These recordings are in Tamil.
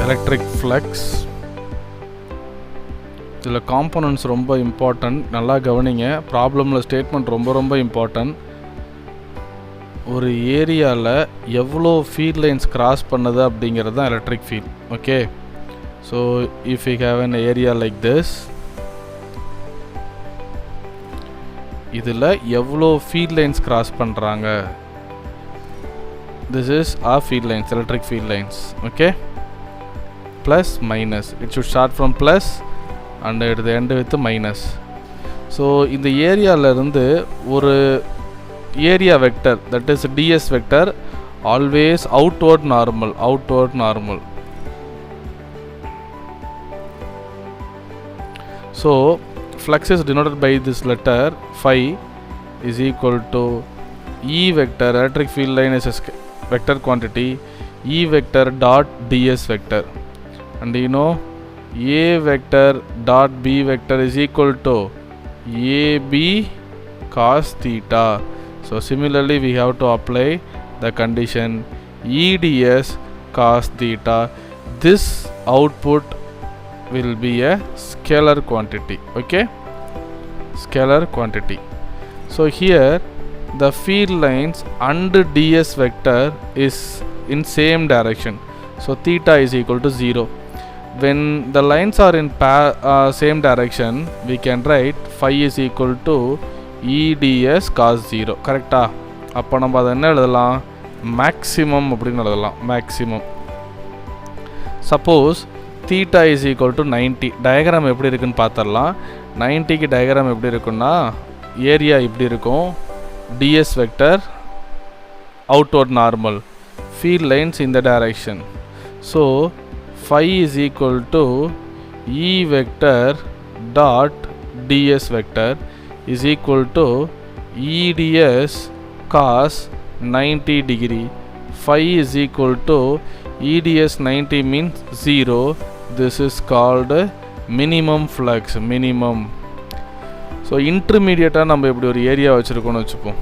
Electric flux. இதில் காம்போனன்ட்ஸ் ரொம்ப இம்பார்ட்டன்ட், நல்லா கவனிங்க. ப்ராப்ளமில் ஸ்டேட்மெண்ட் ரொம்ப ரொம்ப இம்பார்ட்டன்ட். ஒரு ஏரியாவில் எவ்வளோ ஃபீல்ட் லைன்ஸ் கிராஸ் பண்ணுது அப்படிங்கிறது தான் electric field. Okay, so if you have an area like this, இதில் எவ்வளோ ஃபீல்ட் லைன்ஸ் கிராஸ் பண்ணுறாங்க, this is our field lines, electric field lines. Okay, plus minus, it should start from plus and at the end with minus. So இந்த ஏரியால இருந்து ஒரு area vector, that is ds vector, always outward normal. So flux is denoted by this letter phi is equal to E vector, electric field line is a vector quantity, E vector dot ds vector, and you know A vector dot B vector is equal to AB cos theta. So similarly we have to apply the condition EDS cos theta. This output will be a scalar quantity. Okay, scalar quantity. So here the field lines and ds vector is in same direction, so theta is equal to 0. When the lines are in same direction, we can write phi is equal to eds cos 0. correct ah? அப்போ நம்ம அதை என்ன எழுதலாம், மேக்ஸிமம் அப்படின்னு எழுதலாம், maximum. Suppose theta is equal to 90, diagram எப்படி இருக்குன்னு பார்த்துடலாம். 90க்கு டயக்ராம் எப்படி இருக்குன்னா, ஏரியா இப்படி இருக்கும், ds vector outward normal, field lines in the direction. So phi is equal to E vector dot ds vector is equal to EDS cos 90 degree. Phi is equal to EDS 90 means 0. This is called minimum flux, minimum. So இன்டர்மீடியட்டாக நம்ம இப்படி ஒரு ஏரியா வச்சுருக்கோன்னு வச்சுப்போம்,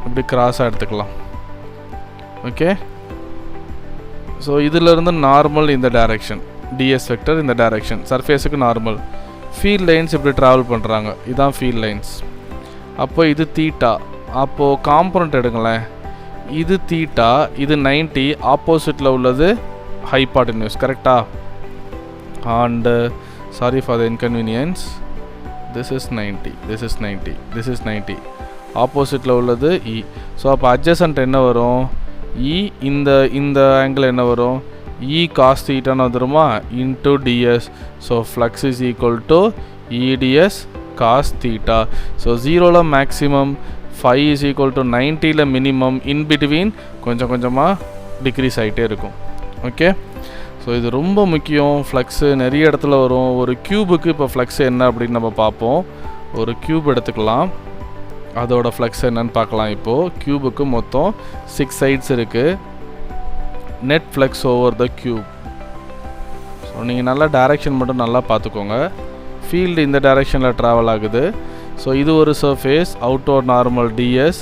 இப்படி கிராஸாக எடுத்துக்கலாம். ஓகே, ஸோ இதிலிருந்து நார்மல் இந்த டைரெக்ஷன், டிஎஸ் வெக்டர் இந்த டைரெக்ஷன், சர்ஃபேஸுக்கு நார்மல். ஃபீல்ட் லைன்ஸ் இப்படி ட்ராவல் பண்ணுறாங்க, இதுதான் ஃபீல்ட் லைன்ஸ். அப்போ இது தீட்டா, அப்போது காம்பனண்ட் எடுங்களேன், இது தீட்டா, இது 90, ஆப்போசிட்டில் உள்ளது ஹைபாட்டன்யூஸ். கரெக்டா? And sorry for the inconvenience, this is 90, this is 90, this is 90, ஆப்போசிட்டில் உள்ளது E. ஸோ அப்போ அட்ஜசன்ட் என்ன வரும், E இந்த ஆங்கிள் என்ன வரும், E cos தீட்டான்னு வந்துருமா, into ds. So flux is equal to EDS cos theta. So 0ல் maximum, phi is equal to 90ல் மினிமம், இன் பிட்வீன் கொஞ்சம் கொஞ்சமாக டிக்ரீஸ் ஆகிட்டே இருக்கும். ஓகே, ஸோ இது ரொம்ப முக்கியம். ஃப்ளக்ஸு நிறைய இடத்துல வரும். ஒரு க்யூபுக்கு இப்போ ஃப்ளக்ஸ் என்ன அப்படின்னு நம்ம பார்ப்போம். ஒரு க்யூப் எடுத்துக்கலாம், அதோட ஃப்ளக்ஸ் என்னன்னு பார்க்கலாம். இப்போது க்யூபுக்கு மொத்தம் 6 சைட்ஸ் இருக்குது. Net flux over the cube. So நீங்கள் நல்லா டைரெக்ஷன் மட்டும் நல்லா பார்த்துக்கோங்க. ஃபீல்டு இந்த டைரெக்ஷனில் ட்ராவல் ஆகுது. ஸோ இது ஒரு சர்ஃபேஸ், அவுட்டோர் நார்மல் டிஎஸ்.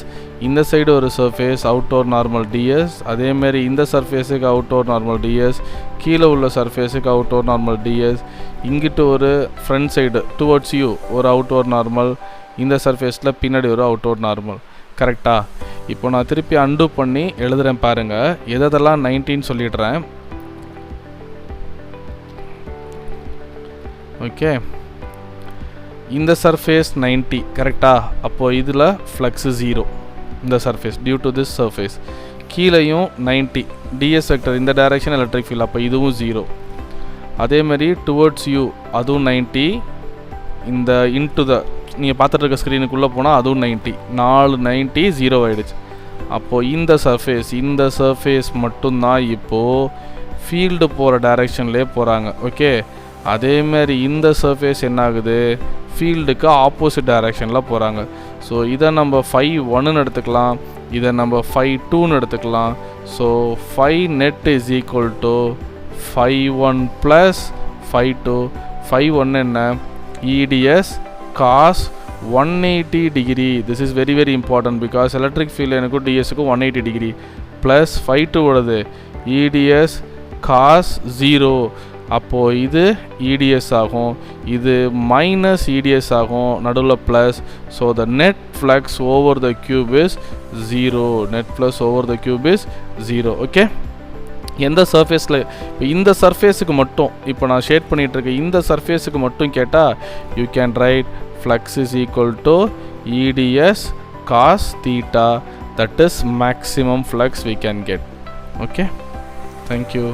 இந்த சைடு ஒரு சர்ஃபேஸ், அவுட்டோர் நார்மல் டிஎஸ். அதேமாரி இந்த சர்ஃபேஸுக்கு அவுட்டோர் நார்மல் டிஎஸ், கீழே உள்ள சர்ஃபேஸுக்கு அவுட்டோர் நார்மல் டிஎஸ். இங்கிட்டு ஒரு ஃப்ரண்ட் சைடு டுவர்ட்ஸ் யூ ஒரு அவுட்டோர் நார்மல், இந்த சர்ஃபேஸில் பின்னாடி ஒரு அவுட்டோர் நார்மல். கரெக்டாக? இப்போ நான் திருப்பி அன்டூ பண்ணி எழுதுகிறேன் பாருங்கள். எதெல்லாம் 90ன்னு சொல்லிடுறேன். ஓகே, இந்த சர்ஃபேஸ் 90. கரெக்டாக? அப்போது இதில் ஃப்ளக்ஸு 0 இந்த surface due to this surface. கீழேயும் 90, டிஎஸ் வெக்டர் இந்த டைரெக்ஷன் எலக்ட்ரிக் ஃபீல்ட், அப்போ இதுவும் 0. அதேமாதிரி டுவர்ட்ஸ் யூ அதுவும் 90, இந்த இன்டு த நீங்கள் பார்த்துட்டு இருக்க ஸ்க்ரீனுக்குள்ளே போனால் அதுவும் 90, 4 90 0 ஆகிடுச்சு. அப்போது இந்த சர்ஃபேஸ் மட்டும்தான் இப்போது ஃபீல்டு போகிற டைரெக்ஷன்லேயே போகிறாங்க. ஓகே, அதேமாரி இந்த சர்ஃபேஸ் என்ன ஆகுது, ஃபீல்டுக்கு ஆப்போசிட் டைரெக்ஷனில் போகிறாங்க. ஸோ இதை நம்ம phi 1ன்னு எடுத்துக்கலாம், இதை நம்ம phi 2ன்னு எடுத்துக்கலாம். So phi net is equal to phi 1 plus phi 2. phi 1 என்ன, EDS cos 180 degree. This is very very important because electric field எனக்கு dsக்கு 180 degree plus phi 2 ஓடது EDS cos 0 அப்போது இது EDS ஆகும், இது மைனஸ் EDS ஆகும், நடுவில் plus. So the net flux over the cube is 0. Net flux over the cube is 0. Okay, எந்த சர்ஃபேஸில் இப்போ இந்த சர்ஃபேஸுக்கு மட்டும் இப்போ நான் ஷேட் பண்ணிகிட்ருக்கேன் இந்த சர்ஃபேஸுக்கு மட்டும் கேட்டால் you can write flux is equal to EDS cos theta, that is maximum flux we can get. Okay, thank you.